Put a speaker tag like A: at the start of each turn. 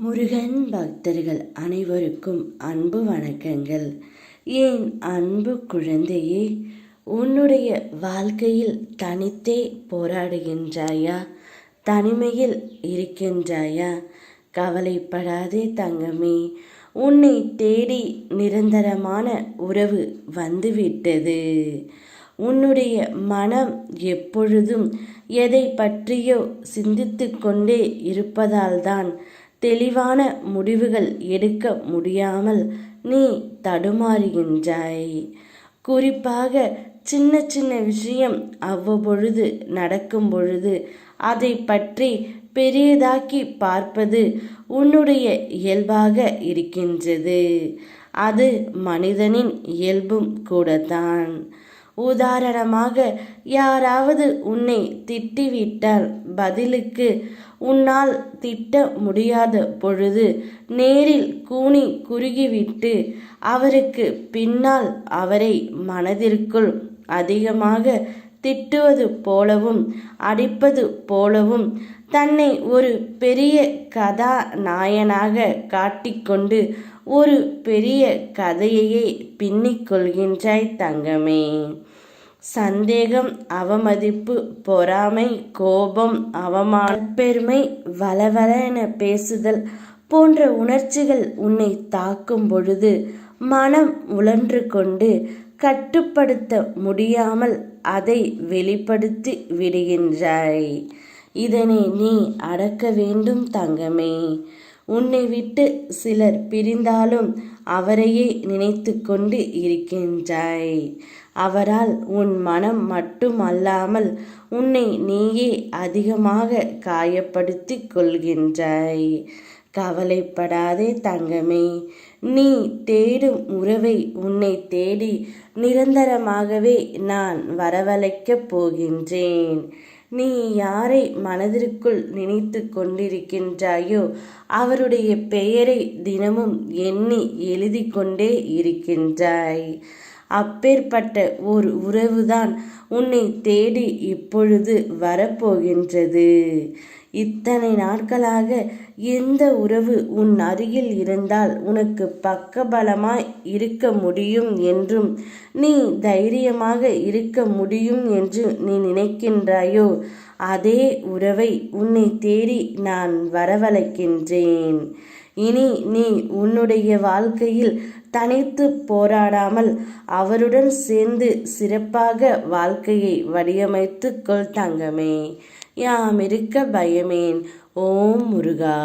A: முருகன் பக்தர்கள் அனைவருக்கும் அன்பு வணக்கங்கள். என் அன்பு குழந்தையே, உன்னுடைய வாழ்க்கையில் தனித்தே போராடுகின்றாயா? தனிமையில் இருக்கின்றாயா? கவலைப்படாதே தங்கமே, உன்னை தேடி நிரந்தரமான உறவு வந்துவிட்டது. உன்னுடைய மனம் எப்பொழுதும் எதை பற்றியோ சிந்தித்து கொண்டே இருப்பதால்தான் தெளிவான முடிவுகள் எடுக்க முடியாமல் நீ தடுமாறுகின்றாய். குறிப்பாக சின்ன சின்ன விஷயம் அவ்வப்பொழுது நடக்கும் பொழுது அதை பற்றி பெரியதாக்கி பார்ப்பது உன்னுடைய இயல்பாக இருக்கின்றது. அது மனிதனின் இயல்பும் கூடத்தான். உதாரணமாக, யாராவது உன்னை திட்டிவிட்டால் பதிலுக்கு உன்னால் திட்ட முடியாத பொழுது நேரில் கூனி குறுகிவிட்டு அவருக்கு பின்னால் அவரை மனதிற்குள் அதிகமாக திட்டுவது போலவும் அடிப்பது போலவும் தன்னை ஒரு பெரிய கதாநாயகனாக காட்டிக்கொண்டு ஒரு பெரிய கதையையே பின்னிக்கொள்கின்றாய் தங்கமே. சந்தேகம், அவமதிப்பு, பொறாமை, கோபம், அவமானம், பெருமை, வளவளென பேசுதல் போன்ற உணர்ச்சிகள் உன்னை தாக்கும் பொழுது மனம் உழன்று கொண்டு கட்டுப்படுத்த முடியாமல் அதை வெளிப்படுத்தி விடுகின்றாய். இதனை நீ அடக்க வேண்டும் தங்கமே. உன்னை விட்டு சிலர் பிரிந்தாலும் அவரையே நினைத்து கொண்டு இருக்கின்றாய். அவரால் உன் மனம் மட்டுமல்லாமல் உன்னை நீயே அதிகமாக காயப்படுத்தி கொள்கின்றாய். கவலைப்படாதே தங்கமே, நீ தேடும் உறவை உன்னை தேடி நிரந்தரமாகவே நான் வரவழைக்கப் போகின்றேன். நீ யாரை மனதிற்குள் நினைத்து கொண்டிருக்கின்றாயோ அவருடைய பெயரை தினமும் எண்ணி எழுதி கொண்டே இருக்கின்றாய். அப்பேற்பட்ட ஒரு உறவுதான் உன்னை தேடி இப்பொழுது வரப்போகின்றது. இத்தனை நாட்களாக எந்த உறவு உன் அருகில் இருந்தால் உனக்கு பக்கபலமாய் இருக்க முடியும் என்றும் நீ தைரியமாக இருக்க முடியும் என்று நீ நினைக்கின்றாயோ அதே உறவை உன்னை தேடி நான் வரவழைக்கின்றேன். இனி நீ உன்னுடைய வாழ்க்கையில் தனித்து போராடாமல் அவருடன் சேர்ந்து சிறப்பாக வாழ்க்கையை வடிவமைத்து கொள் தங்கமே. யாம் இருக்க பயமேன். ஓம் முருகா.